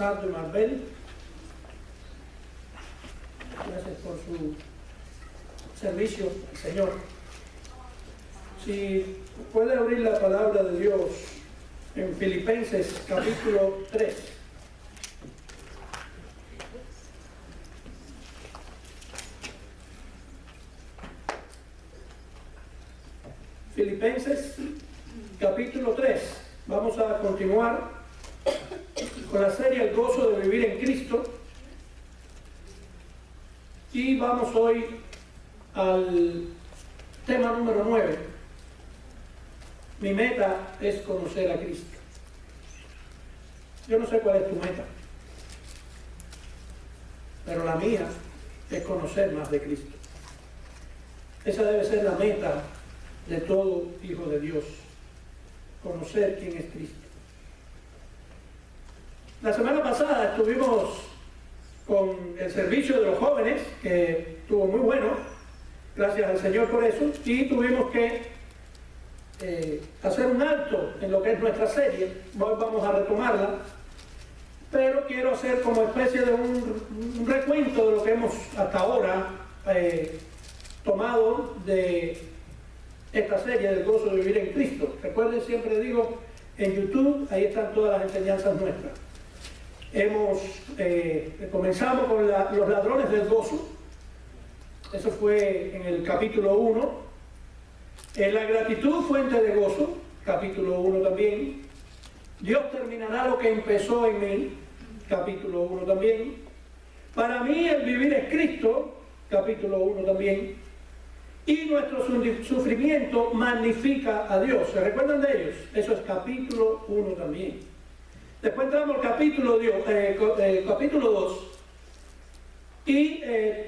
Sardo y Marbel. Gracias por su servicio al Señor. Si puede abrir la palabra de Dios en Filipenses capítulo 3. Filipenses capítulo 3. Vamos a continuar con la serie El gozo de vivir en Cristo. Y vamos hoy al tema número 9. Mi meta es conocer a Cristo. Yo no sé cuál es tu meta, pero la mía es conocer más de Cristo. Esa debe ser la meta de todo hijo de Dios, conocer quién es Cristo. La semana pasada estuvimos con el servicio de los jóvenes, que estuvo muy bueno, gracias al Señor por eso, y tuvimos que hacer un alto en lo que es nuestra serie. Hoy vamos a retomarla, pero quiero hacer como especie de un recuento de lo que hemos hasta ahora tomado de esta serie del gozo de vivir en Cristo. Recuerden, siempre digo, en YouTube, ahí están todas las enseñanzas nuestras. Comenzamos con los ladrones del gozo. Eso fue en el capítulo 1. La gratitud, fuente de gozo, capítulo 1 también. Dios terminará lo que empezó en mí, capítulo 1 también. Para mí el vivir es Cristo, capítulo 1 también. Y nuestro sufrimiento magnifica a Dios. ¿Se recuerdan de ellos? Eso es capítulo 1 también. Después entramos al capítulo 2 y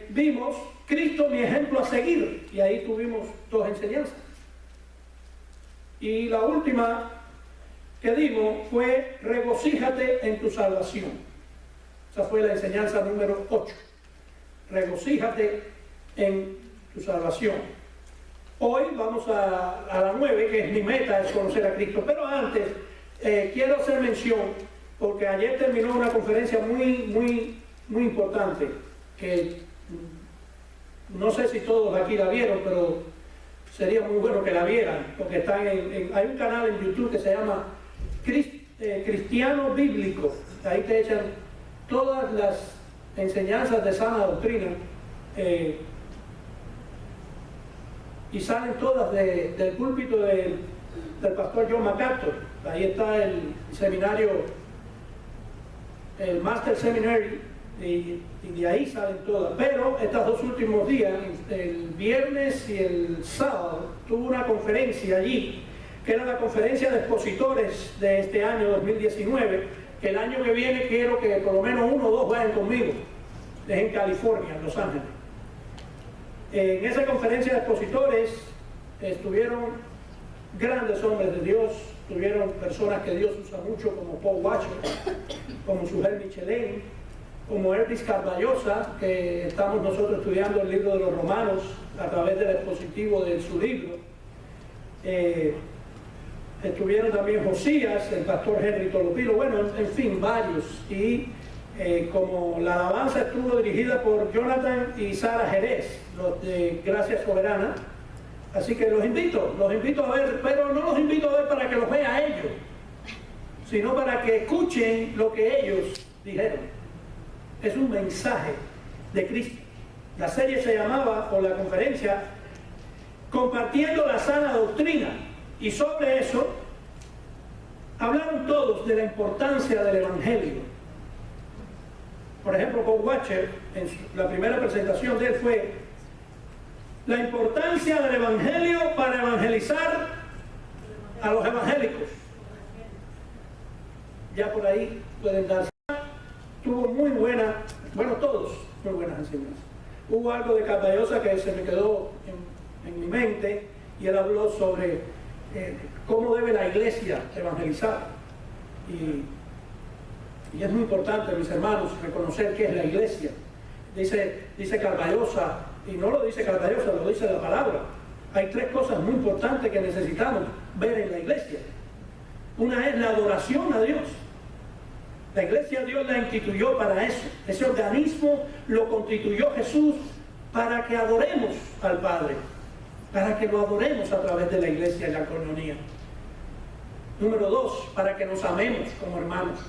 vimos Cristo, mi ejemplo a seguir. Y ahí tuvimos dos enseñanzas. Y la última que dimos fue regocíjate en tu salvación. Esa fue la enseñanza número 8. Regocíjate en tu salvación. Hoy vamos a la 9, que es mi meta, es conocer a Cristo. Pero antes, quiero hacer mención, porque ayer terminó una conferencia muy importante, que no sé si todos aquí la vieron, pero sería muy bueno que la vieran, porque están hay un canal en YouTube que se llama Cristiano Bíblico. Ahí te echan todas las enseñanzas de sana doctrina, y salen todas del púlpito del pastor John MacArthur. Ahí está el seminario, el Master Seminary, y de ahí salen todas. Pero estos dos últimos días, el viernes y el sábado, tuve una conferencia allí, que era la conferencia de expositores de este año 2019, que el año que viene quiero que por lo menos 1 o 2 vayan conmigo. Es en California, en Los Ángeles. En esa conferencia de expositores estuvieron grandes hombres de Dios, tuvieron personas que Dios usa mucho, como Paul Washer, como Sujel Michelin, como Elvis Carballosa, que estamos nosotros estudiando el libro de los Romanos a través del expositivo de su libro. Estuvieron también Josías, el pastor Henry Tolopilo, bueno, en fin, varios. Y como la alabanza estuvo dirigida por Jonathan y Sara Jerez, los de Gracia Soberana, así que los invito a ver, pero no los invito a ver para que los vea ellos, sino para que escuchen lo que ellos dijeron. Es un mensaje de Cristo. La serie se llamaba, o la conferencia, Compartiendo la sana doctrina, y sobre eso hablaron todos de la importancia del Evangelio. Por ejemplo, Paul Washer, en la primera presentación de él fue la importancia del Evangelio para evangelizar a los evangélicos. Ya por ahí pueden darse. Tuvo muy buena, bueno, todos muy buenas enseñanzas. Hubo algo de Carballosa que se me quedó en mi mente, y él habló sobre cómo debe la iglesia evangelizar. Y es muy importante, mis hermanos, reconocer qué es la iglesia. Dice Carballosa, y no lo dice Carballosa, lo dice la palabra. Hay 3 cosas muy importantes que necesitamos ver en la iglesia. Una es la adoración a Dios. La iglesia Dios la instituyó para eso. Ese organismo lo constituyó Jesús para que adoremos al Padre, para que lo adoremos a través de la iglesia y la coinonía. Número 2, para que nos amemos como hermanos,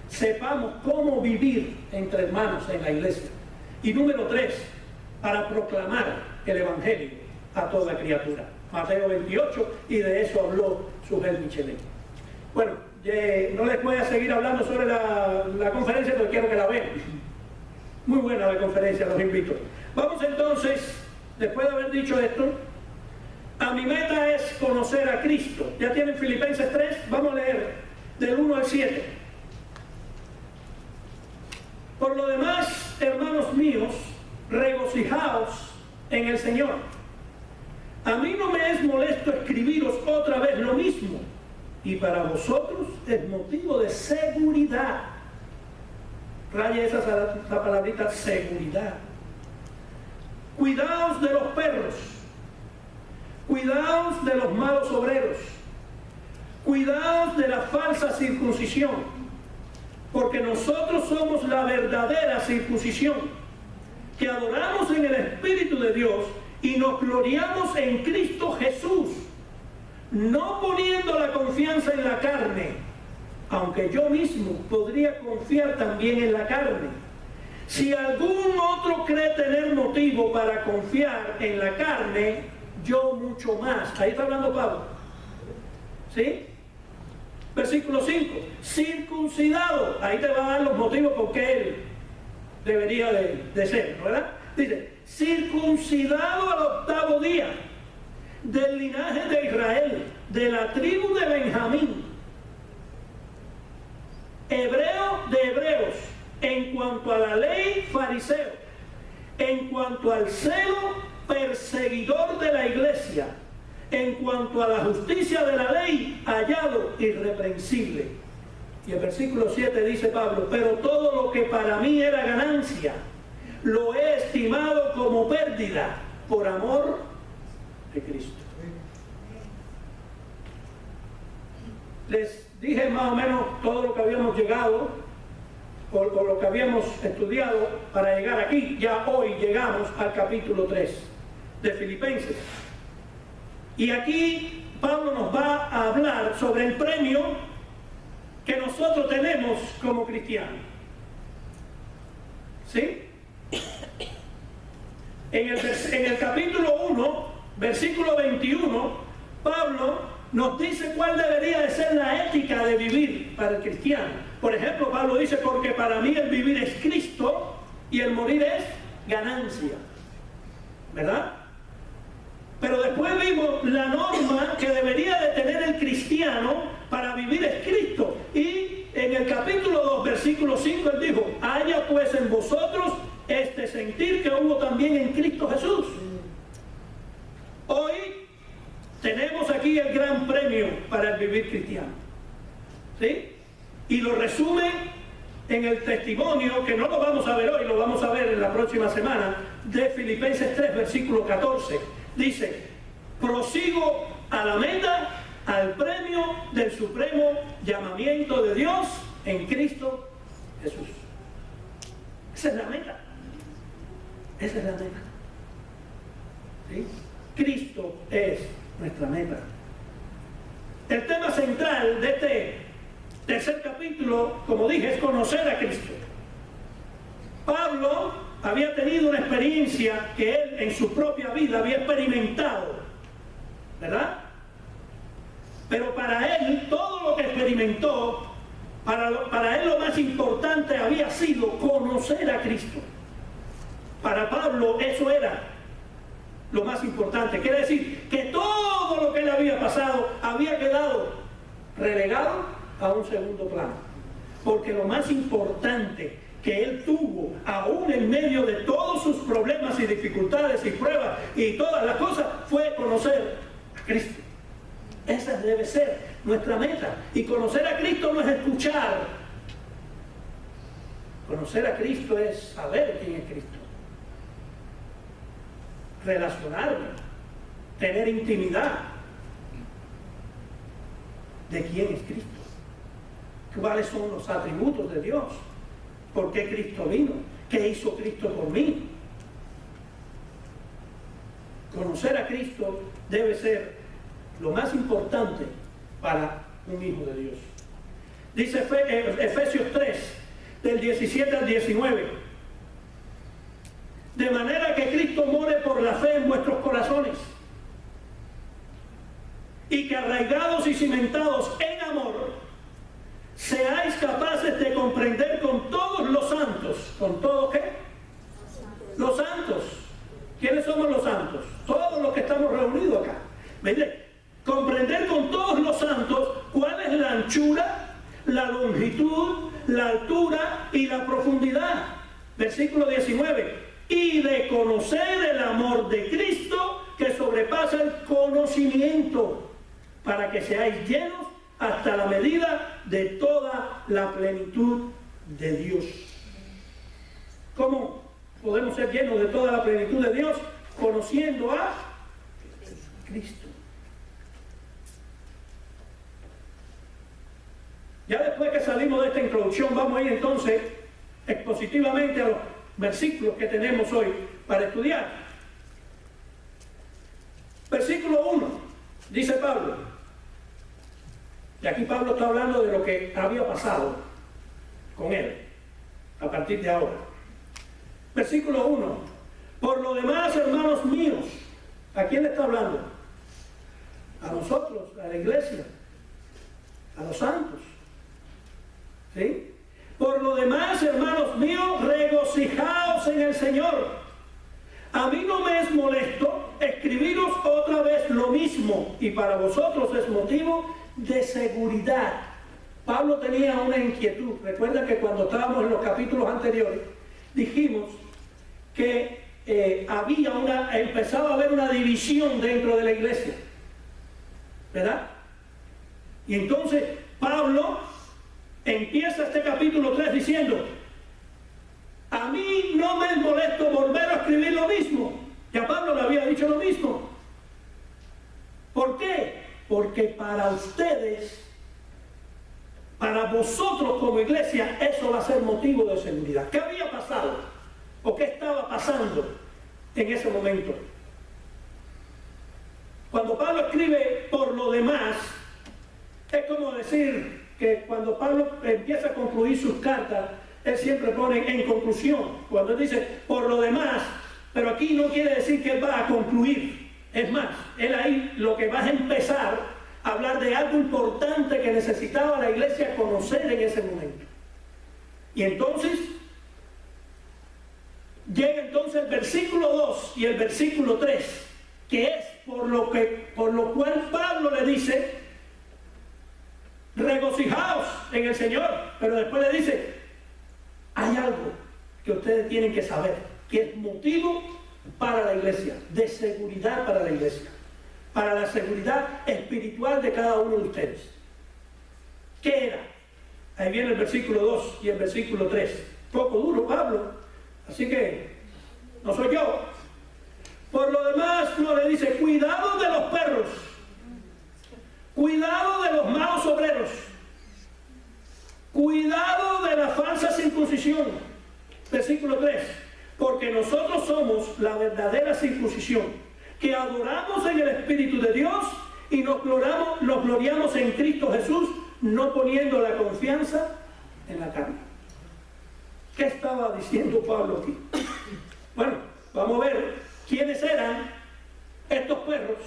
sepamos cómo vivir entre hermanos en la iglesia. Y número 3, para proclamar el Evangelio a toda criatura. Mateo 28, y de eso habló Sujel Michelet. Bueno, no les voy a seguir hablando sobre la conferencia, pero quiero que la vean. Muy buena la conferencia, los invito. Vamos entonces, después de haber dicho esto, a mi meta es conocer a Cristo. ¿Ya tienen Filipenses 3? Vamos a leer del 1 al 7. Por lo demás, hermanos míos, regocijaos en el Señor. A mí no me es molesto escribiros otra vez lo mismo, y para vosotros es motivo de seguridad. Raya esa palabrita, seguridad. Cuidaos de los perros, cuidaos de los malos obreros, cuidaos de la falsa circuncisión, porque nosotros somos la verdadera circuncisión, que adoramos en el Espíritu de Dios y nos gloriamos en Cristo Jesús, no poniendo la confianza en la carne, aunque yo mismo podría confiar también en la carne. Si algún otro cree tener motivo para confiar en la carne, yo mucho más. Ahí está hablando Pablo. ¿Sí? Versículo 5. Circuncidado. Ahí te va a dar los motivos por qué él debería de ser, ¿verdad? Dice, circuncidado al 8º día, del linaje de Israel, de la tribu de Benjamín, hebreo de hebreos, en cuanto a la ley, fariseo, en cuanto al celo, perseguidor de la iglesia, en cuanto a la justicia de la ley, hallado irreprensible. Y el versículo 7 dice Pablo, pero todo lo que para mí era ganancia, lo he estimado como pérdida por amor de Cristo. Les dije más o menos todo lo que habíamos llegado, por lo que habíamos estudiado para llegar aquí. Ya hoy llegamos al capítulo 3 de Filipenses. Y aquí Pablo nos va a hablar sobre el premio que nosotros tenemos como cristianos. ¿Sí? En el capítulo 1, versículo 21, Pablo nos dice cuál debería de ser la ética de vivir para el cristiano. Por ejemplo, Pablo dice, porque para mí el vivir es Cristo y el morir es ganancia. ¿Verdad? Pero después vimos la norma que debería de tener el cristiano para vivir es Cristo. Y en el capítulo 2, versículo 5, él dijo, haya pues en vosotros este sentir que hubo también en Cristo Jesús. Hoy tenemos aquí el gran premio para el vivir cristiano. ¿Sí? Y lo resume en el testimonio, que no lo vamos a ver hoy, lo vamos a ver en la próxima semana, de Filipenses 3, versículo 14. Dice, prosigo a la meta, al premio del supremo llamamiento de Dios en Cristo Jesús. Esa es la meta. Esa es la meta. ¿Sí? Cristo es nuestra meta. El tema central de este tercer capítulo, como dije, es conocer a Cristo. Pablo había tenido una experiencia que él en su propia vida había experimentado, ¿verdad? Pero para él, todo lo que experimentó, para él lo más importante había sido conocer a Cristo. Para Pablo eso era lo más importante. Quiere decir que todo lo que él había pasado había quedado relegado a un segundo plano. Porque lo más importante que él tuvo, aún en medio de todos sus problemas y dificultades y pruebas y todas las cosas, fue conocer a Cristo. Esa debe ser nuestra meta. Y conocer a Cristo no es escuchar. Conocer a Cristo es saber quién es Cristo. Relacionarme, tener intimidad de quién es Cristo. cuáles son los atributos de Dios, por qué Cristo vino, qué hizo Cristo por mí. Conocer a Cristo debe ser lo más importante para un hijo de Dios. Dice Efesios 3, del 17 al 19. De manera que Cristo more por la fe en vuestros corazones, y que arraigados y cimentados en amor, seáis capaces de comprender con todos los santos. ¿Con todos qué? Los santos. ¿Quiénes somos los santos? Todos los que estamos reunidos acá. ¿Mire? Comprender con todos los santos cuál es la anchura, la longitud, la altura y la profundidad. Versículo 19. Y de conocer el amor de Cristo que sobrepasa el conocimiento, para que seáis llenos hasta la medida de toda la plenitud de Dios. ¿Cómo podemos ser llenos de toda la plenitud de Dios? Conociendo a Cristo. Ya después que salimos de esta introducción, vamos a ir entonces expositivamente a los versículos que tenemos hoy para estudiar. Versículo 1, dice Pablo, y aquí Pablo está hablando de lo que había pasado con él a partir de ahora. Versículo 1, por lo demás, hermanos míos, ¿a quién le está hablando? A nosotros, a la iglesia, a los santos. ¿Sí? Por lo demás, hermanos míos, regocijaos en el Señor. A mí no me es molesto escribiros otra vez lo mismo, y para vosotros es motivo de seguridad. Pablo tenía una inquietud. Recuerda que cuando estábamos en los capítulos anteriores, dijimos que empezaba a haber una división dentro de la iglesia, ¿verdad? Y entonces Pablo empieza este capítulo 3 diciendo: a mí no me es molesto volver a escribir lo mismo. Ya Pablo le había dicho lo mismo. ¿Por qué? Porque para ustedes, para vosotros como iglesia, eso va a ser motivo de seguridad. ¿Qué había pasado? ¿O qué estaba pasando en ese momento? Cuando Pablo escribe por lo demás, es como decir que cuando Pablo empieza a concluir sus cartas, él siempre pone en conclusión, cuando él dice por lo demás, pero aquí no quiere decir que él va a concluir. Es más, él ahí lo que va a empezar a hablar de algo importante que necesitaba la iglesia conocer en ese momento. Y entonces, llega entonces el versículo 2 y el versículo 3, que es por lo cual Pablo le dice: regocijaos en el Señor. Pero después le dice: hay algo que ustedes tienen que saber, que es motivo para la iglesia, de seguridad para la iglesia, para la seguridad espiritual de cada uno de ustedes. ¿Qué era? Ahí viene el versículo 2 y el versículo 3. Poco duro, Pablo, así que no soy yo. Por lo demás, no, le dice: cuidado de los perros, cuidado de los malos obreros, cuidado de la falsa circuncisión. Versículo 3. Porque nosotros somos la verdadera circuncisión, que adoramos en el Espíritu de Dios y nos gloriamos en Cristo Jesús, no poniendo la confianza en la carne. ¿Qué estaba diciendo Pablo aquí? Bueno, vamos a ver quiénes eran estos perros,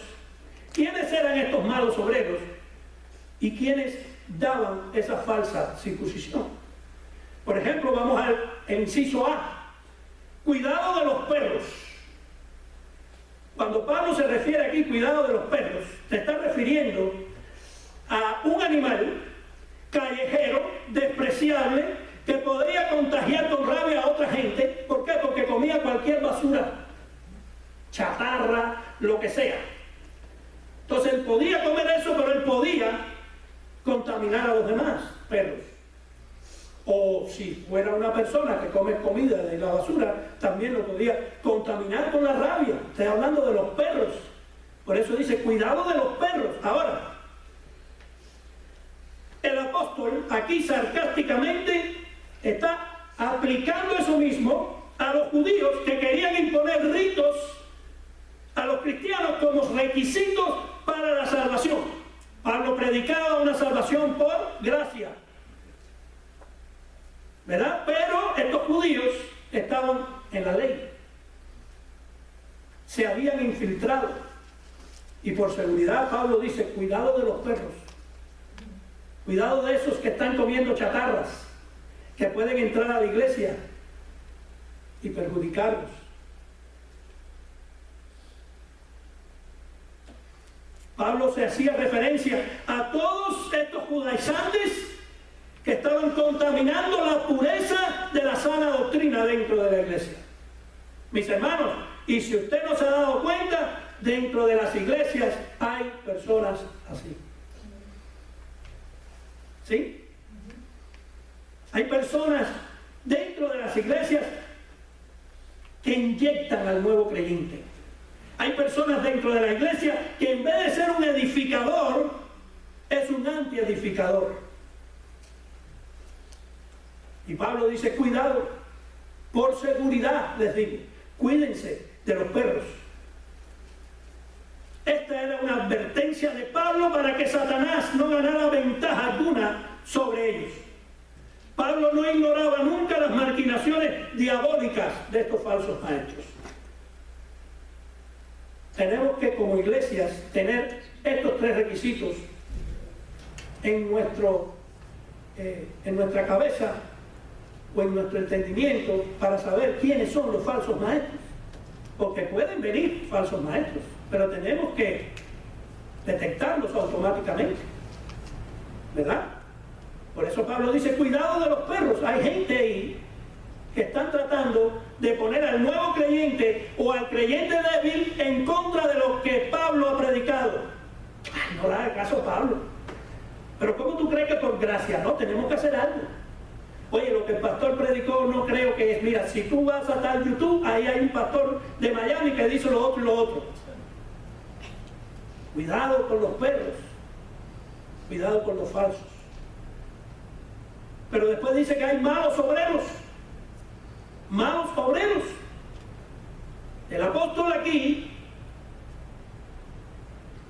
quiénes eran estos malos obreros y quiénes daban esa falsa circuncisión. Por ejemplo, vamos al inciso A. Cuidado de los perros. Cuando Pablo se refiere aquí, cuidado de los perros, se está refiriendo a un animal callejero, despreciable, que podría contagiar con rabia a otra gente. ¿Por qué? Porque comía cualquier basura, chatarra, lo que sea. Entonces él podía comer eso, pero él podía contaminar a los demás perros. O si fuera una persona que come comida de la basura, también lo podía contaminar con la rabia. Estoy hablando de los perros. Por eso dice: cuidado de los perros. Ahora, el apóstol aquí sarcásticamente está aplicando eso mismo a los judíos que querían imponer ritos a los cristianos como requisitos para la salvación. Pablo predicaba una salvación por gracia, ¿verdad? Pero estos judíos estaban en la ley, se habían infiltrado, y por seguridad Pablo dice: cuidado de los perros, cuidado de esos que están comiendo chatarras, que pueden entrar a la iglesia y perjudicarlos. Pablo se hacía referencia a todos estos judaizantes que estaban contaminando la pureza de la sana doctrina dentro de la iglesia. Mis hermanos, y si usted no se ha dado cuenta, dentro de las iglesias hay personas así. ¿Sí? Hay personas dentro de las iglesias que inyectan al nuevo creyente. Hay personas dentro de la iglesia que en vez de ser un edificador, es un antiedificador. Y Pablo dice: cuidado, por seguridad les digo, cuídense de los perros. Esta era una advertencia de Pablo para que Satanás no ganara ventaja alguna sobre ellos. Pablo no ignoraba nunca las maquinaciones diabólicas de estos falsos maestros. Tenemos que, como iglesias, tener estos tres requisitos en nuestra cabeza o en nuestro entendimiento para saber quiénes son los falsos maestros. Porque pueden venir falsos maestros, pero tenemos que detectarlos automáticamente, ¿verdad? Por eso Pablo dice: cuidado de los perros. Hay gente ahí que están tratando de poner al nuevo creyente o al creyente débil en contra de lo que Pablo ha predicado. Ay, no le haga caso a Pablo. Pero ¿cómo tú crees que por gracia? No, tenemos que hacer algo. Oye, lo que el pastor predicó no creo que es: mira, si tú vas a tal YouTube, ahí hay un pastor de Miami que dice lo otro y lo otro. Cuidado con los perros, cuidado con los falsos. Pero después dice que hay malos obreros. Malos obreros. El apóstol aquí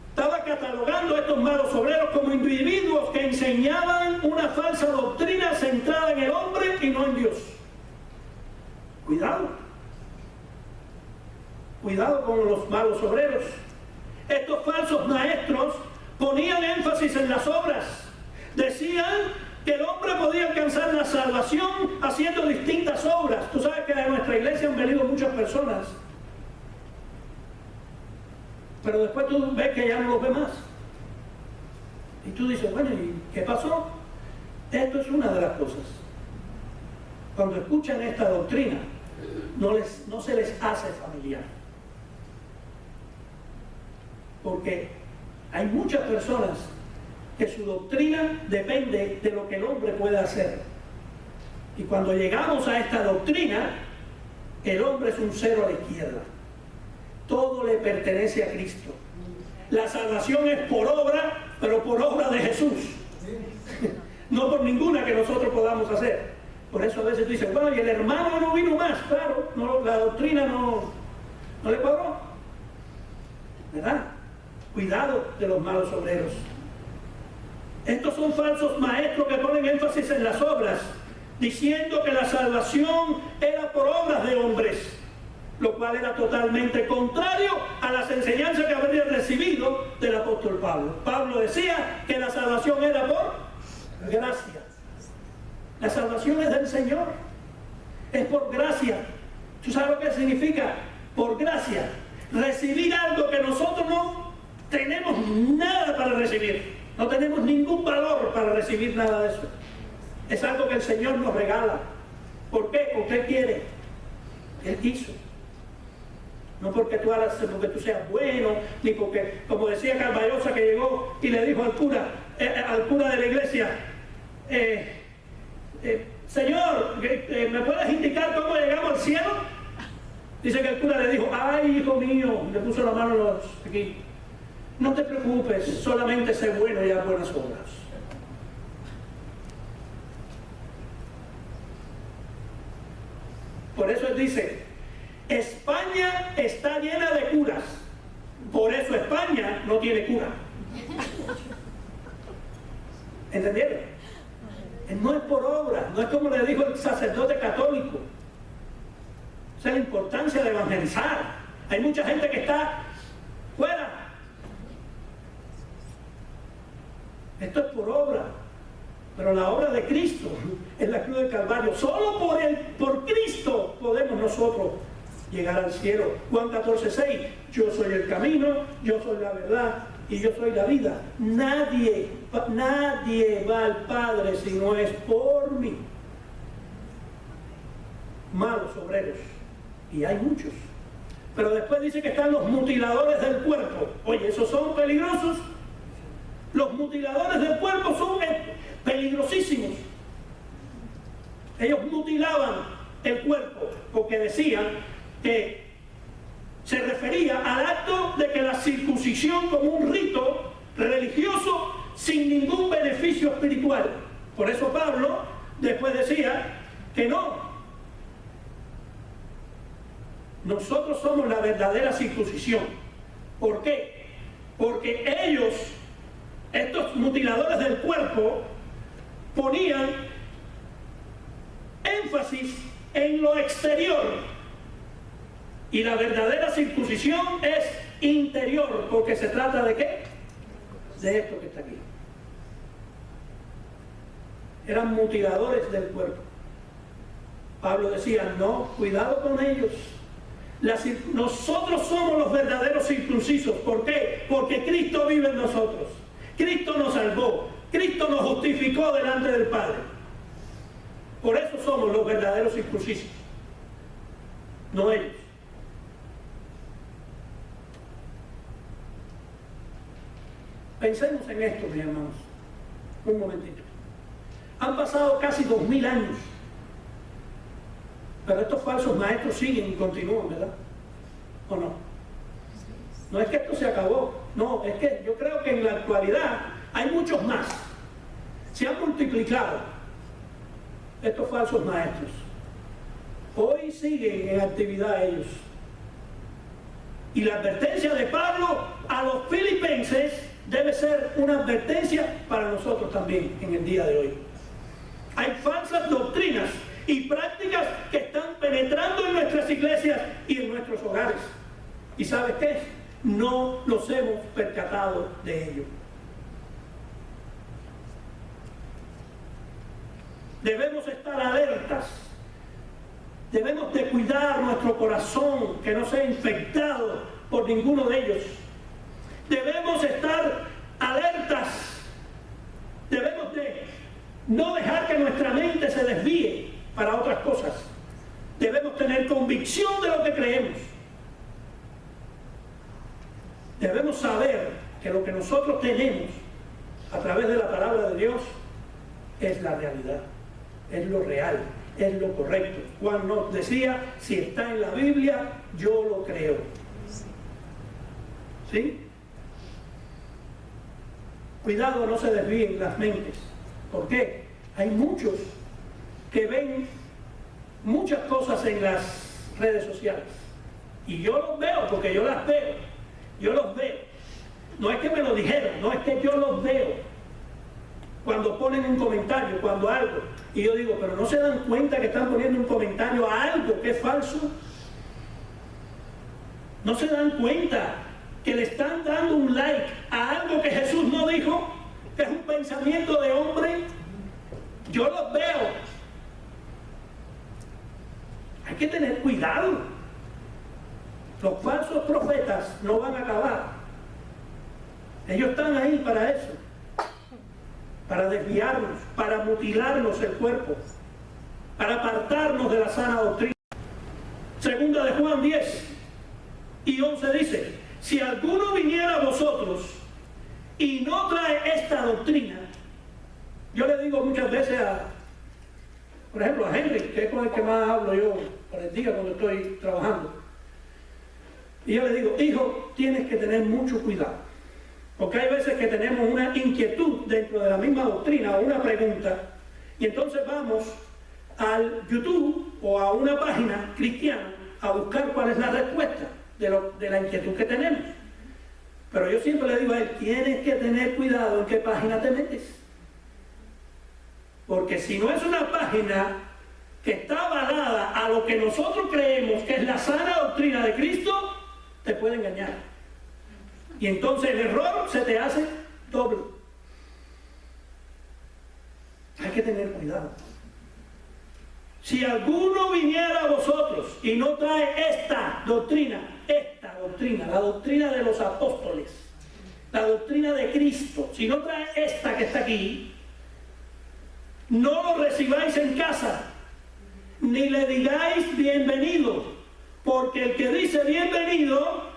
estaba catalogando a estos malos obreros como individuos que enseñaban una falsa doctrina centrada en el hombre y no en Dios. Cuidado. Cuidado con los malos obreros. Estos falsos maestros ponían énfasis en las obras. Decían que el hombre podía alcanzar la salvación haciendo distintas obras. Tú sabes que a nuestra iglesia han venido muchas personas, pero después tú ves que ya no los ves más. Y tú dices: bueno, ¿y qué pasó? Esto es una de las cosas. Cuando escuchan esta doctrina, no se les hace familiar. Porque hay muchas personas que su doctrina depende de lo que el hombre puede hacer. Y cuando llegamos a esta doctrina, el hombre es un cero a la izquierda. Todo le pertenece a Cristo. La salvación es por obra, pero por obra de Jesús. No por ninguna que nosotros podamos hacer. Por eso a veces tú dices: bueno, y el hermano no vino más. Claro, no, la doctrina no le cuadró, ¿verdad? Cuidado de los malos obreros. Estos son falsos maestros que ponen énfasis en las obras, diciendo que la salvación era por obras de hombres, lo cual era totalmente contrario a las enseñanzas que habría recibido del apóstol Pablo. Pablo decía que la salvación era por gracia. La salvación es del Señor, es por gracia. ¿Tú sabes lo que significa por gracia? Recibir algo que nosotros no tenemos nada para recibir. No tenemos ningún valor para recibir nada de eso. Es algo que el Señor nos regala. ¿Por qué? Porque Él quiere. Él quiso. No porque tú seas bueno, ni porque, como decía Carballosa, que llegó y le dijo al cura de la iglesia: Señor, ¿me puedes indicar cómo llegamos al cielo? Dice que el cura le dijo: ay, hijo mío, le puso la mano aquí. No te preocupes, solamente sé bueno y haz buenas obras. Por eso él dice, España está llena de curas, por eso España no tiene cura. ¿Entendieron? No es por obra, no es como le dijo el sacerdote católico. Esa es la importancia de evangelizar. Hay mucha gente que está fuera. Esto es por obra, pero la obra de Cristo es la cruz del Calvario. Solo por Cristo podemos nosotros llegar al cielo. Juan 14:6, yo soy el camino, yo soy la verdad y yo soy la vida. Nadie va al Padre si no es por mí. Malos obreros, y hay muchos. Pero después dice que están los mutiladores del cuerpo. Oye, esos son peligrosos. Los mutiladores del cuerpo son peligrosísimos. Ellos mutilaban el cuerpo porque decían que se refería al acto de que la circuncisión como un rito religioso sin ningún beneficio espiritual. Por eso Pablo después decía que no. Nosotros somos la verdadera circuncisión. ¿Por qué? Porque ellos, estos mutiladores del cuerpo, ponían énfasis en lo exterior. Y la verdadera circuncisión es interior, porque se trata de ¿qué? De esto que está aquí. Eran mutiladores del cuerpo. Pablo decía, no, cuidado con ellos. Nosotros somos los verdaderos circuncisos. ¿Por qué? Porque Cristo vive en nosotros. Cristo nos salvó. Cristo nos justificó delante del Padre. Por eso somos los verdaderos circuncisos. No ellos. Pensemos en esto, mis hermanos. Un momentito. Han pasado casi 2000 años. Pero estos falsos maestros siguen y continúan, ¿verdad? ¿O no? No es que esto se acabó. No, es que yo creo que en la actualidad hay muchos más. Se han multiplicado estos falsos maestros. Hoy siguen en actividad ellos. Y la advertencia de Pablo a los filipenses debe ser una advertencia para nosotros también en el día de hoy. Hay falsas doctrinas y prácticas que están penetrando en nuestras iglesias y en nuestros hogares. ¿Y sabes qué? No nos hemos percatado de ello. Debemos estar alertas. Debemos de cuidar nuestro corazón, que no sea infectado por ninguno de ellos. Debemos estar alertas. Debemos de no dejar que nuestra mente se desvíe para otras cosas. Debemos tener convicción de lo que creemos. Debemos saber que lo que nosotros tenemos a través de la palabra de Dios es la realidad, es lo real, es lo correcto. Juan nos decía, si está en la Biblia, yo lo creo. ¿Sí? Cuidado, no se desvíen las mentes. ¿Por qué? Hay muchos que ven muchas cosas en las redes sociales. Y yo los veo, porque yo las veo. Yo los veo. No es que me lo dijeron, no es que yo los veo. Cuando ponen un comentario, cuando algo. Y yo digo, pero ¿no se dan cuenta que están poniendo un comentario a algo que es falso? ¿No se dan cuenta que le están dando un like a algo que Jesús no dijo? Que es un pensamiento de hombre. Yo los veo. Hay que tener cuidado. Los falsos profetas no van a acabar. Ellos están ahí para eso. Para desviarnos, para mutilarnos el cuerpo, para apartarnos de la sana doctrina. Segunda de Juan 10:11 dice, si alguno viniera a vosotros y no trae esta doctrina, yo le digo muchas veces por ejemplo a Henry, que es con el que más hablo yo por el día cuando estoy trabajando, y yo le digo, hijo, tienes que tener mucho cuidado. Porque hay veces que tenemos una inquietud dentro de la misma doctrina o una pregunta, y entonces vamos al YouTube o a una página cristiana a buscar cuál es la respuesta de la inquietud que tenemos. Pero yo siempre le digo a él, tienes que tener cuidado en qué página te metes. Porque si no es una página que está avalada a lo que nosotros creemos que es la sana doctrina de Cristo, te puede engañar. Y entonces el error se te hace doble. Hay que tener cuidado. Si alguno viniera a vosotros y no trae esta doctrina, la doctrina de los apóstoles, la doctrina de Cristo, si no trae esta que está aquí, no lo recibáis en casa, ni le digáis bienvenido, porque el que dice bienvenido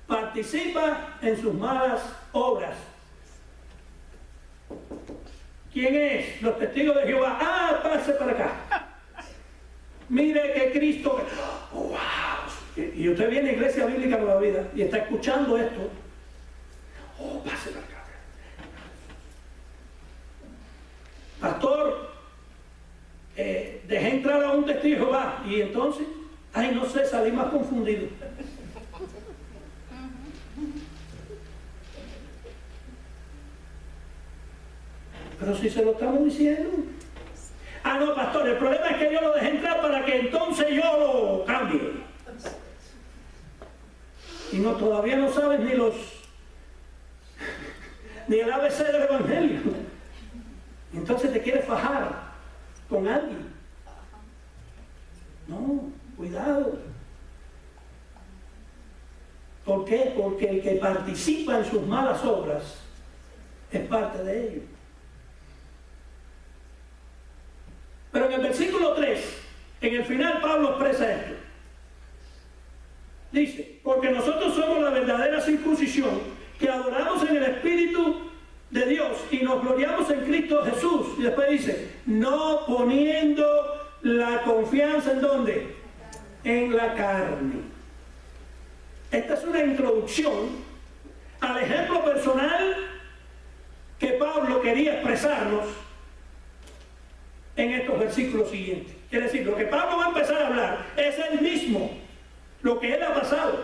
participa en sus malas obras. ¿Quién es? Los testigos de Jehová. Ah, pase para acá. Mire que Cristo... Oh, wow. Y usted viene a Iglesia Bíblica Nueva Vida y está escuchando esto. Oh, pase para acá. Pastor, dejé entrar a un testigo de Jehová y entonces, ay, no sé, salí más confundido. Pero si se lo estamos diciendo. Ah, no, pastor, el problema es que yo lo dejé entrar para que entonces yo lo cambie. Y no, todavía no sabes ni el ABC del Evangelio. Entonces te quieres fajar con alguien. No, cuidado. ¿Por qué? Porque el que participa en sus malas obras es parte de ello. Pero en el versículo 3, en el final Pablo expresa esto. Dice, porque nosotros somos la verdadera circuncisión, que adoramos en el Espíritu de Dios y nos gloriamos en Cristo Jesús. Y después dice, no poniendo la confianza ¿en dónde? En la carne. Esta es una introducción al ejemplo personal que Pablo quería expresarnos en estos versículos siguientes. Quiere decir, lo que Pablo va a empezar a hablar es el mismo, lo que él ha pasado,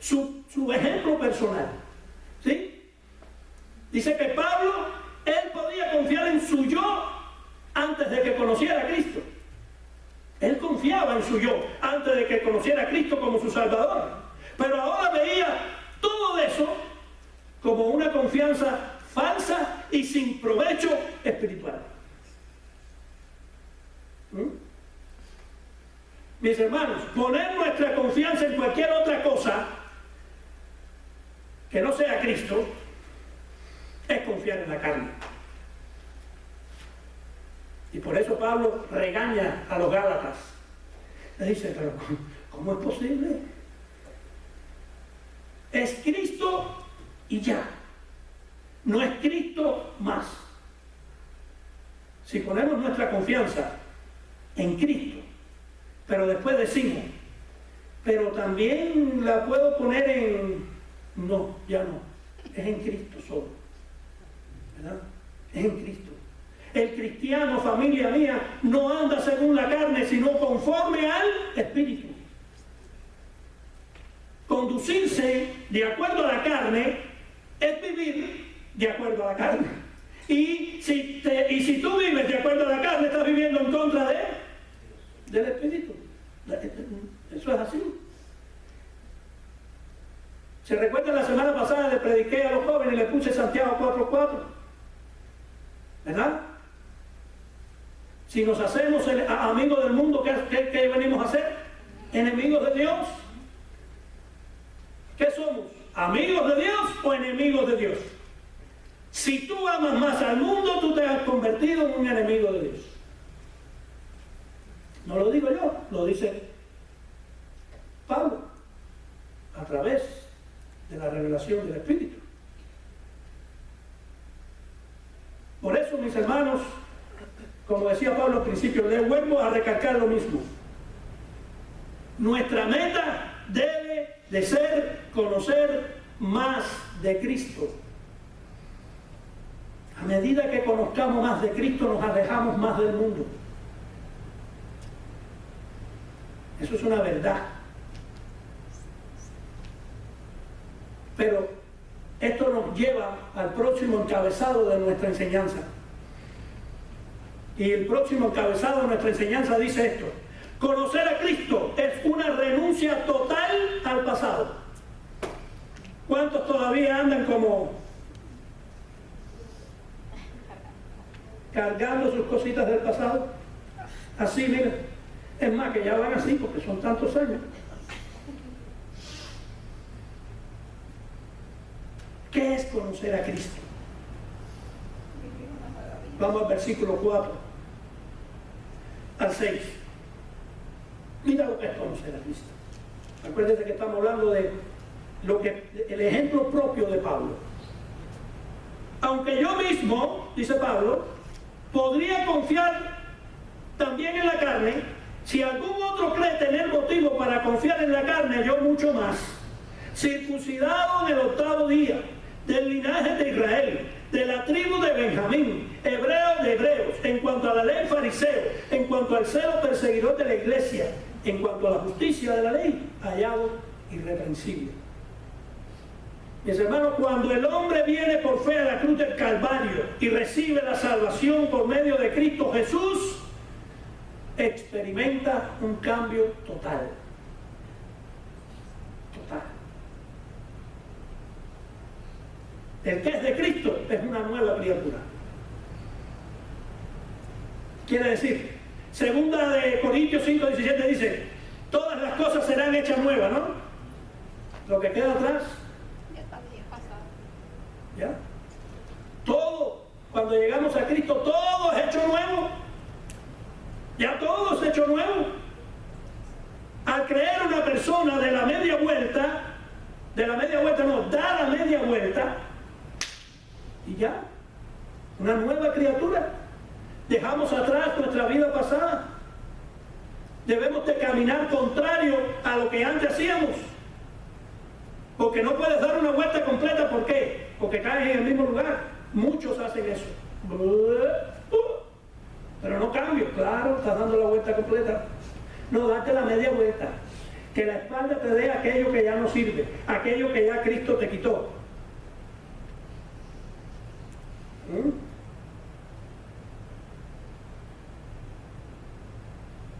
su ejemplo personal. ¿Sí? Dice que Pablo, él podía confiar en su yo antes de que conociera a Cristo. Él confiaba en su yo antes de que conociera a Cristo como su Salvador. Pero ahora veía todo eso como una confianza falsa y sin provecho espiritual. Mis hermanos, poner nuestra confianza en cualquier otra cosa que no sea Cristo es confiar en la carne. Y por eso Pablo regaña a los Gálatas. Le dice, pero ¿cómo es posible? Es Cristo y ya. No es Cristo más. Si ponemos nuestra confianza en Cristo, pero después decimos, pero también la puedo poner en... No, ya no. Es en Cristo solo. ¿Verdad? Es en Cristo. El cristiano, familia mía, no anda según la carne, sino conforme al Espíritu. Conducirse de acuerdo a la carne es vivir de acuerdo a la carne. Y si tú vives de acuerdo a la carne, estás viviendo en contra del Espíritu. Eso es así. ¿Se recuerda la semana pasada le prediqué a los jóvenes y le puse Santiago 4:4? ¿Verdad? Si nos hacemos amigos del mundo, ¿qué venimos a hacer? Enemigos de Dios. ¿Qué somos? ¿Amigos de Dios o enemigos de Dios? Si tú amas más al mundo, tú te has convertido en un enemigo de Dios. No lo digo yo, lo dice Pablo a través de la revelación del Espíritu. Por eso, mis hermanos, como decía Pablo al principio, le vuelvo a recalcar lo mismo. Nuestra meta debe de ser conocer más de Cristo. A medida que conozcamos más de Cristo, nos alejamos más del mundo. Eso es una verdad. Pero esto nos lleva al próximo encabezado de nuestra enseñanza. Y el próximo encabezado de nuestra enseñanza dice esto: conocer a Cristo es una renuncia total al pasado. ¿Cuántos todavía andan como cargando sus cositas del pasado? Así, mira. Es más, que ya van así porque son tantos años. ¿Qué es conocer a Cristo? Vamos al versículo 4 al 6. Mira lo que es conocer a Cristo. Acuérdense que estamos hablando de el ejemplo propio de Pablo. Aunque yo mismo, dice Pablo, podría confiar también en la carne, si algún otro cree tener motivo para confiar en la carne, yo mucho más. Circuncidado en el 8º día, del linaje de Israel, de la tribu de Benjamín, hebreo de hebreos, en cuanto a la ley fariseo, en cuanto al celo perseguidor de la iglesia, en cuanto a la justicia de la ley, hallado irreprensible. Mis hermanos, cuando el hombre viene por fe a la cruz del Calvario y recibe la salvación por medio de Cristo Jesús, experimenta un cambio total. Total. El que es de Cristo es una nueva criatura. Quiere decir, segunda de Corintios 5:17 dice, todas las cosas serán hechas nuevas, ¿no? Lo que queda atrás, ¿ya? Todo, cuando llegamos a Cristo, todo es hecho nuevo. Ya todo es hecho nuevo. Al creer una persona de la media vuelta, da la media vuelta, y ya, una nueva criatura. Dejamos atrás nuestra vida pasada. Debemos de caminar contrario a lo que antes hacíamos. Porque no puedes dar una vuelta completa. ¿Por qué? Porque caes en el mismo lugar. Muchos hacen eso. Pero no cambio. Claro, estás dando la vuelta completa. No, date la media vuelta. Que la espalda te dé aquello que ya no sirve. Aquello que ya Cristo te quitó.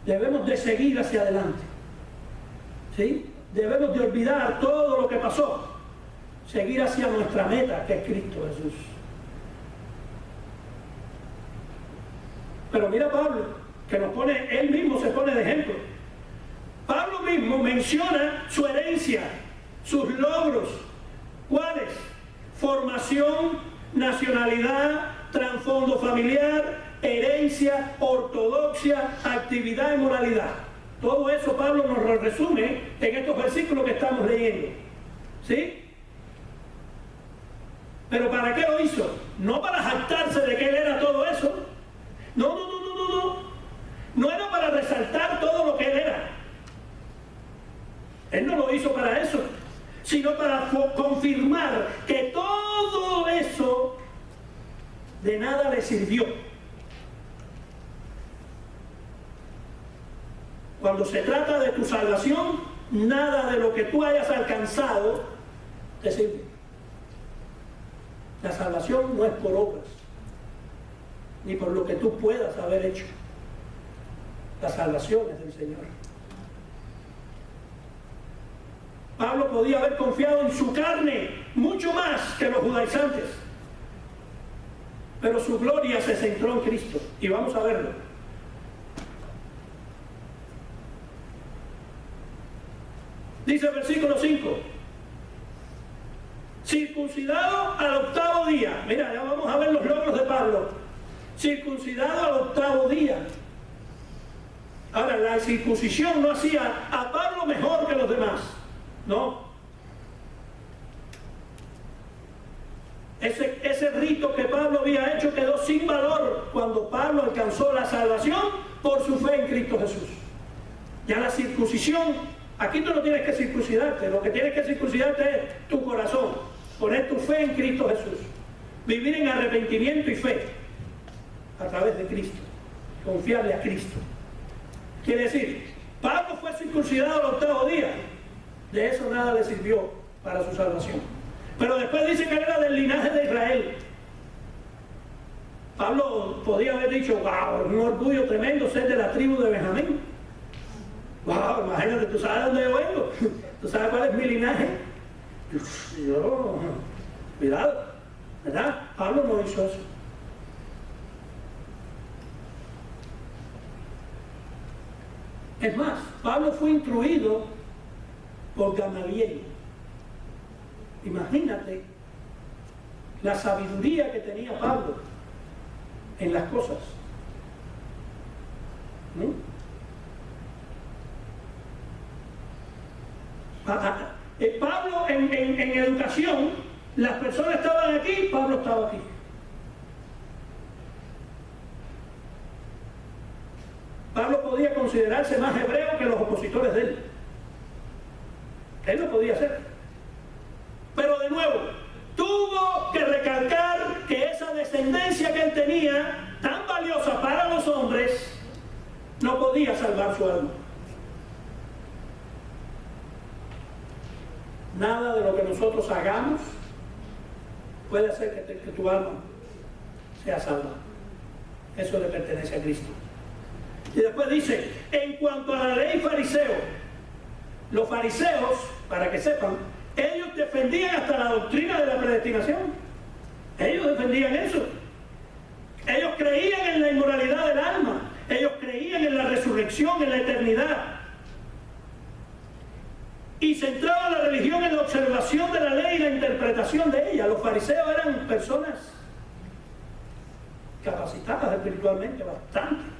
Debemos de seguir hacia adelante. ¿Sí? Debemos de olvidar todo lo que pasó. Seguir hacia nuestra meta, que es Cristo Jesús. Pero mira Pablo, que nos pone, él mismo se pone de ejemplo. Pablo mismo menciona su herencia, sus logros. ¿Cuáles? Formación, nacionalidad, trasfondo familiar, herencia, ortodoxia, actividad y moralidad. Todo eso Pablo nos lo resume en estos versículos que estamos leyendo. ¿Sí? ¿Pero para qué lo hizo? No para jactarse de que él era todo eso. No. No era para resaltar todo lo que él era. Él no lo hizo para eso, sino para confirmar que todo eso de nada le sirvió. Cuando se trata de tu salvación, nada de lo que tú hayas alcanzado te sirve. La salvación no es por obras, ni por lo que tú puedas haber hecho. La salvación es del Señor. Pablo podía haber confiado en su carne mucho más que los judaizantes, pero su gloria se centró en Cristo, y vamos a verlo. Dice el versículo 5, circuncidado al 8º día. Mira, ya vamos a ver los logros de Pablo. Circuncidado al 8º día. Ahora, la circuncisión no hacía a Pablo mejor que los demás. No. Ese rito que Pablo había hecho quedó sin valor cuando Pablo alcanzó la salvación por su fe en Cristo Jesús. Ya la circuncisión, aquí tú no tienes que circuncidarte, lo que tienes que circuncidarte es tu corazón, poner tu fe en Cristo Jesús, vivir en arrepentimiento y fe a través de Cristo, confiarle a Cristo. Quiere decir, Pablo fue circuncidado al octavo día. De eso nada le sirvió para su salvación. Pero después dice que él era del linaje de Israel. Pablo podía haber dicho, wow, un orgullo tremendo ser de la tribu de Benjamín. Wow, imagínate, tú sabes dónde yo vengo, tú sabes cuál es mi linaje. Yo, cuidado, ¿verdad? Pablo no hizo eso. Es más, Pablo fue instruido por Gamaliel. Imagínate la sabiduría que tenía Pablo en las cosas. ¿No? Pablo en educación, las personas estaban aquí, Pablo estaba aquí. Pablo podía considerarse más hebreo que los opositores de él. Él lo podía hacer. Pero de nuevo, tuvo que recalcar que esa descendencia que él tenía, tan valiosa para los hombres, no podía salvar su alma. Nada de lo que nosotros hagamos puede hacer que tu alma sea salva. Eso le pertenece a Cristo. Y después dice, en cuanto a la ley fariseo, los fariseos, para que sepan, ellos defendían hasta la doctrina de la predestinación. Ellos defendían eso. Ellos creían en la inmoralidad del alma. Ellos creían en la resurrección, en la eternidad. Y centraban la religión en la observación de la ley y la interpretación de ella. Los fariseos eran personas capacitadas espiritualmente bastante.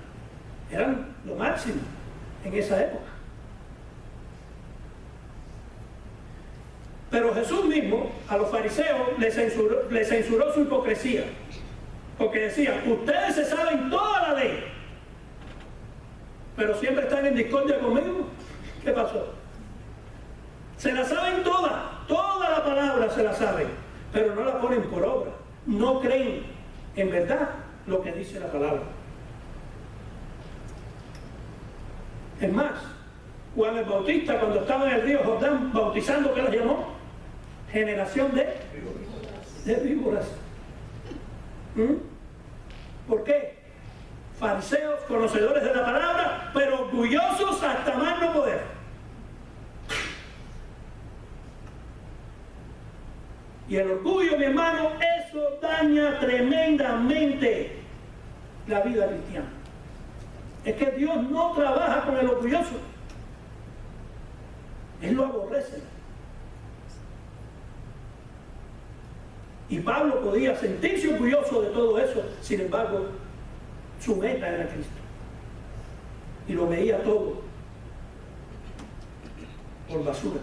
Eran lo máximo en esa época. Pero Jesús mismo a los fariseos le censuró su hipocresía. Porque decía, ustedes se saben toda la ley, pero siempre están en discordia conmigo. ¿Qué pasó? Se la saben toda la palabra se la saben, pero no la ponen por obra. No creen en verdad lo que dice la palabra. Es más, Juan el Bautista, cuando estaba en el río Jordán bautizando, ¿qué los llamó? Generación de víboras. ¿Por qué? Fariseos, conocedores de la palabra, pero orgullosos hasta más no poder. Y el orgullo, mi hermano, eso daña tremendamente la vida cristiana. Es que Dios no trabaja con el orgulloso. Él lo aborrece. Y Pablo podía sentirse orgulloso de todo eso, sin embargo, su meta era Cristo. Y lo veía todo por basura.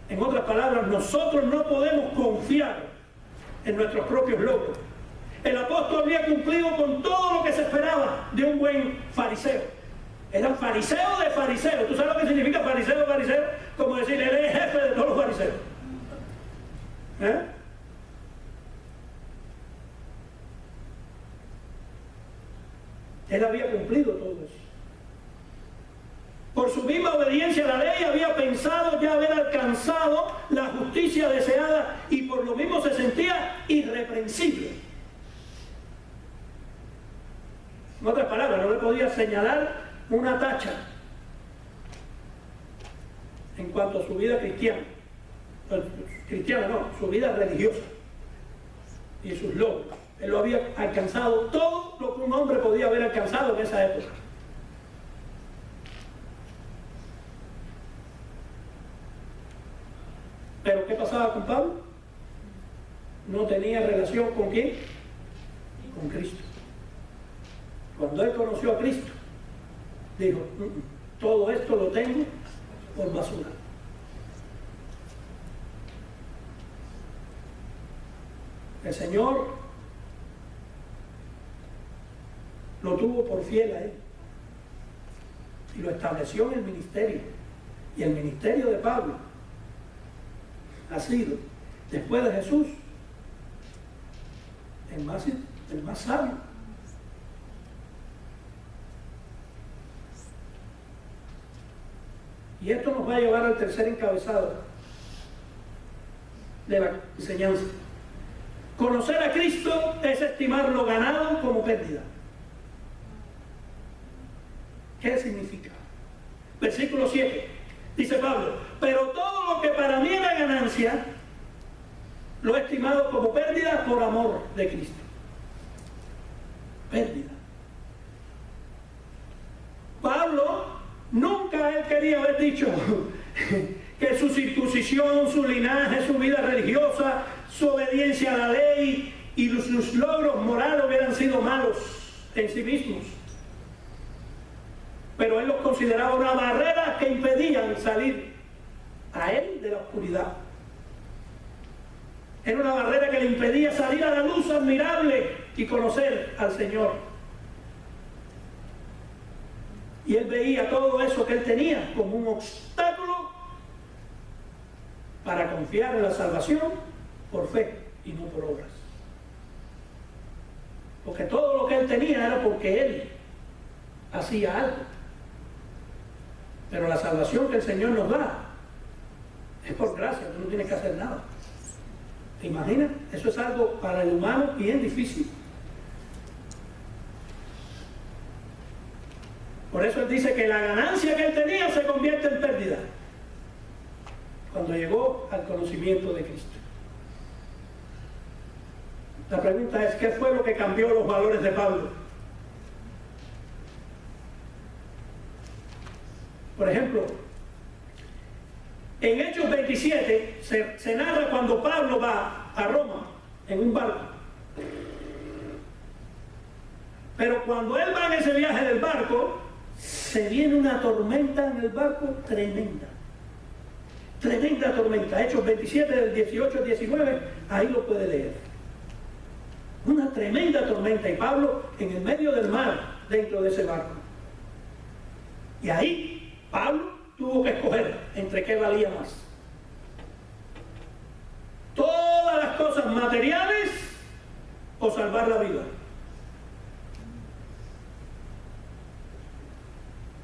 En otras palabras, nosotros no podemos confiar en nuestros propios logros. El apóstol había cumplido con todo lo que se esperaba de un buen fariseo. Eran fariseos de fariseos. ¿Tú sabes lo que significa fariseo de fariseo? Como decir, él es jefe de todos los fariseos. Él había cumplido todo eso. Por su misma obediencia a la ley había pensado ya haber alcanzado la justicia deseada y por lo mismo se sentía irreprensible. En otras palabras, no le podía señalar una tacha en cuanto a su vida cristiana. Cristiana no, su vida religiosa y sus logros. Él lo había alcanzado todo lo que un hombre podía haber alcanzado en esa época. Pero ¿qué pasaba con Pablo? No tenía relación con ¿quién? Con Cristo. Cuando él conoció a Cristo, dijo, todo esto lo tengo por basura. El Señor lo tuvo por fiel a él y lo estableció en el ministerio. Y el ministerio de Pablo ha sido, después de Jesús, el más sabio. Y esto nos va a llevar al tercer encabezado de la enseñanza. Conocer a Cristo es estimar lo ganado como pérdida. ¿Qué significa? Versículo 7, dice Pablo: pero todo lo que para mí era ganancia, lo he estimado como pérdida por amor de Cristo. Pérdida. Pablo nunca él quería haber dicho que su circuncisión, su linaje, su vida religiosa, su obediencia a la ley y sus logros morales hubieran sido malos en sí mismos. Pero él los consideraba una barrera que impedían salir a él de la oscuridad. Era una barrera que le impedía salir a la luz admirable y conocer al Señor. Y él veía todo eso que él tenía como un obstáculo para confiar en la salvación por fe y no por obras. Porque todo lo que él tenía era porque él hacía algo. Pero la salvación que el Señor nos da es por gracia, tú no tienes que hacer nada. ¿Te imaginas? Eso es algo para el humano bien difícil. Por eso él dice que la ganancia que él tenía se convierte en pérdida cuando llegó al conocimiento de Cristo. La pregunta es, ¿qué fue lo que cambió los valores de Pablo? Por ejemplo, en Hechos 27 se narra cuando Pablo va a Roma en un barco. Pero cuando él va en ese viaje del barco, se viene una tormenta en el barco tremenda. Tremenda tormenta. Hechos 27 del 18 al 19, ahí lo puede leer. Una tremenda tormenta y Pablo en el medio del mar dentro de ese barco. Y ahí Pablo tuvo que escoger entre qué valía más. Todas las cosas materiales o salvar la vida.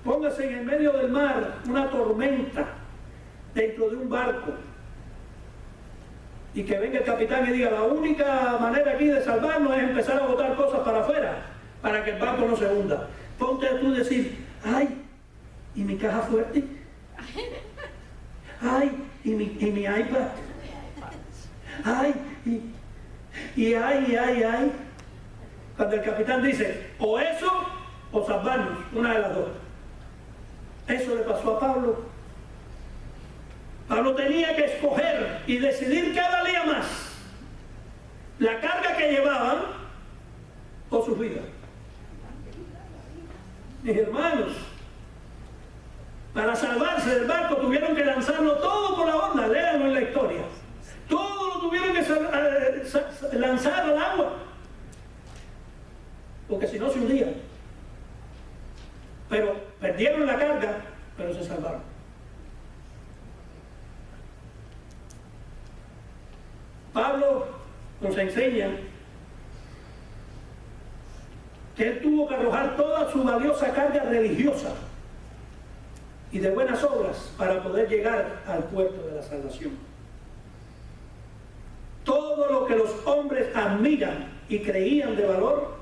Póngase en el medio del mar, una tormenta dentro de un barco, y que venga el capitán y diga: la única manera aquí de salvarnos es empezar a botar cosas para afuera para que el barco no se hunda. Ponte tú a decir: ay, ¿y mi caja fuerte? Ay, ¿y mi iPad? Ay, ay. Cuando el capitán dice: o eso o salvarnos, una de las dos. Eso le pasó a Pablo. Pablo tenía que escoger y decidir qué valía más: la carga que llevaban o sus vidas. Mis hermanos, para salvarse del barco tuvieron que lanzarlo todo por la borda. Léanlo en la historia. Todo lo tuvieron que lanzar al agua, porque si no se hundía. Pero perdieron la carga, pero se salvaron. Pablo nos enseña que él tuvo que arrojar toda su valiosa carga religiosa y de buenas obras para poder llegar al puerto de la salvación. Todo lo que los hombres admiran y creían de valor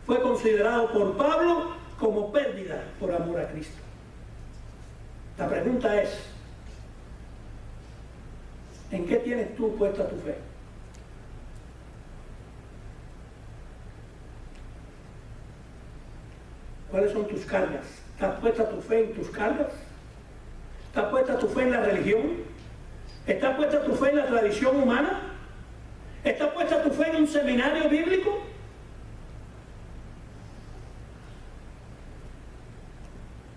fue considerado por Pablo como pérdida por amor a Cristo. La pregunta es: ¿en qué tienes tú puesta tu fe? ¿Cuáles son tus cargas? ¿Estás puesta tu fe en tus cargas? ¿Estás puesta tu fe en la religión? ¿Estás puesta tu fe en la tradición humana? ¿Estás puesta tu fe en un seminario bíblico?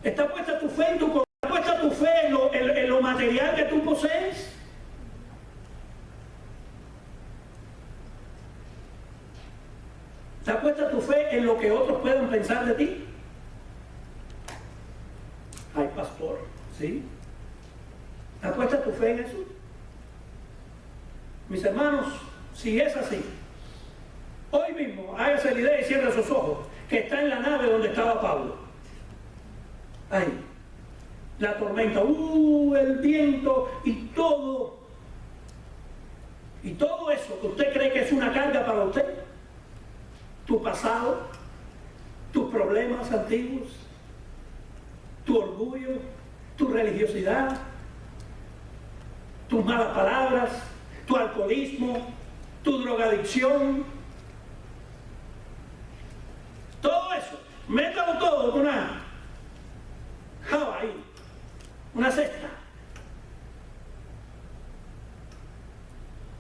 ¿Está puesta tu fe ¿está puesta tu fe en lo material que tú posees? ¿Está puesta tu fe en lo que otros puedan pensar de ti? Ay, pastor, ¿sí? ¿Está puesta tu fe en eso? Mis hermanos, si es así, hoy mismo hágase la idea y cierre sus ojos, que está en la nave donde estaba Pablo. Ahí. la tormenta, el viento y todo. Y todo eso que usted cree que es una carga para usted, tu pasado, tus problemas antiguos, tu orgullo, tu religiosidad, tus malas palabras, tu alcoholismo, tu drogadicción, todo eso, métalo todo en una java ahí, una cesta.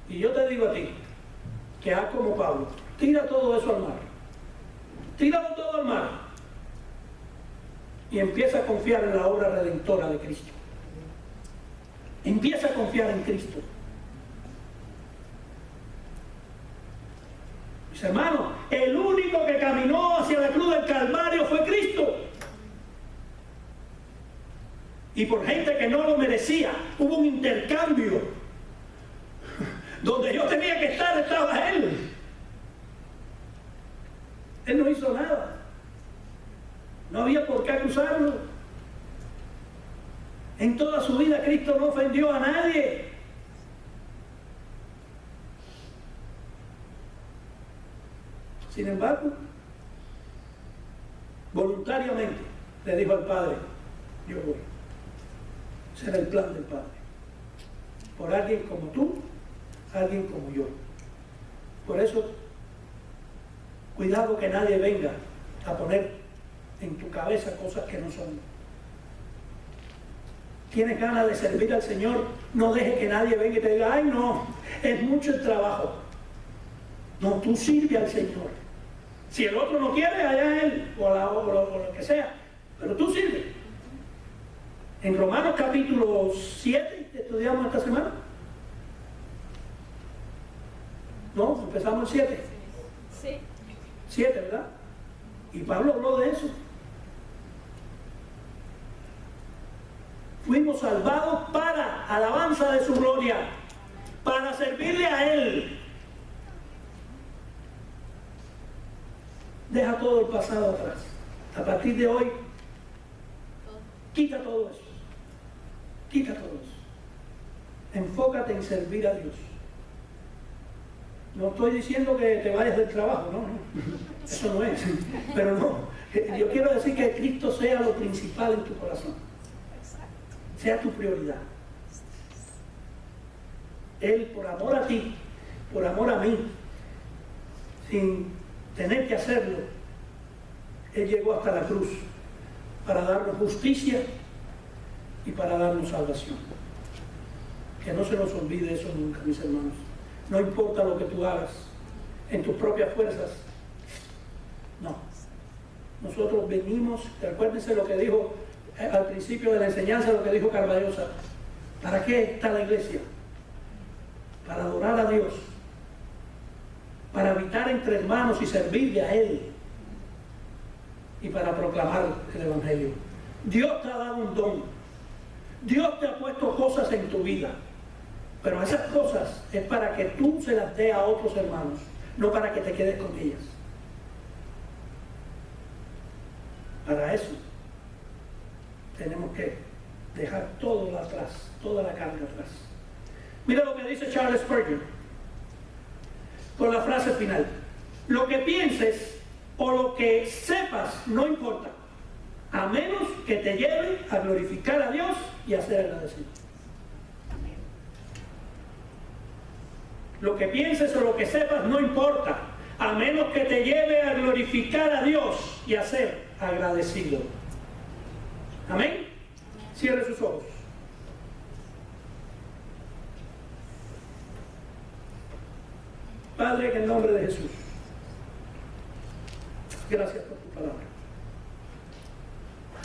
Y yo te digo a ti, que haz como Pablo, tira todo eso al mar, tíralo todo al mar y empieza a confiar en la obra redentora de Cristo. Empieza a confiar en Cristo. Mis hermanos, el único que caminó hacia la cruz del Calvario fue Cristo. Y por gente que no lo merecía, hubo un intercambio. Donde yo tenía que estar, estaba Él. Él no hizo nada. No había por qué acusarlo. En toda su vida Cristo no ofendió a nadie. Sin embargo, voluntariamente le dijo al Padre, yo voy. Será el plan del Padre. Por alguien como tú, alguien como yo. Por eso, cuidado que nadie venga a poner en tu cabeza cosas que no son. Tienes ganas de servir al Señor, no dejes que nadie venga y te diga, ay no, es mucho el trabajo. No, tú sirve al Señor. Si el otro no quiere, allá él, o lo que sea, pero tú sirve. En Romanos capítulo 7, estudiamos esta semana. ¿No? Empezamos el 7. Sí. 7, ¿verdad? Y Pablo habló de eso. Fuimos salvados para alabanza de su gloria, para servirle a Él. Deja todo el pasado atrás. A partir de hoy, quita todo eso. Quita todo eso. Enfócate en servir a Dios. No estoy diciendo que te vayas del trabajo, no. Eso no es. Pero no. Yo quiero decir que Cristo sea lo principal en tu corazón. Sea tu prioridad. Él, por amor a ti, por amor a mí, sin tener que hacerlo, Él llegó hasta la cruz para darnos justicia y para darnos salvación. Que no se nos olvide eso nunca, mis hermanos. No importa lo que tú hagas en tus propias fuerzas. No. Nosotros venimos, recuérdense lo que dijo al principio de la enseñanza, lo que dijo Carvallosa. ¿Para qué está la iglesia? Para adorar a Dios, para habitar entre hermanos y servirle a Él, y para proclamar el Evangelio. Dios te ha dado un don. Dios te ha puesto cosas en tu vida, pero esas cosas es para que tú se las dé a otros hermanos, no para que te quedes con ellas. Para eso tenemos que dejar todo atrás, toda la carga atrás. Mira lo que dice Charles Spurgeon con la frase final: lo que pienses o lo que sepas no importa, a menos que te lleve a glorificar a Dios y a ser agradecido. Lo que pienses o lo que sepas no importa, a menos que te lleve a glorificar a Dios y a ser agradecido. Amén. Cierre sus ojos. Padre, en el nombre de Jesús, gracias por tu palabra.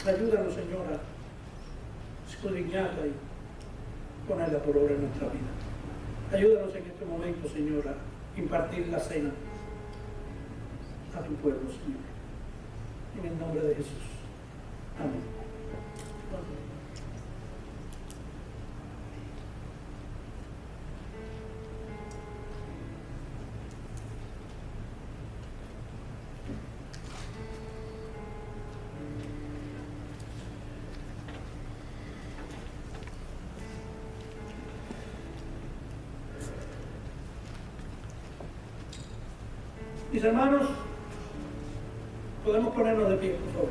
Ayúdanos, Señor, a escudriñarla y ponerla por obra en nuestra vida. Ayúdanos en este momento, Señor, a impartir la cena a tu pueblo, Señor. En el nombre de Jesús. Amén. Mis hermanos, podemos ponernos de pie, por favor.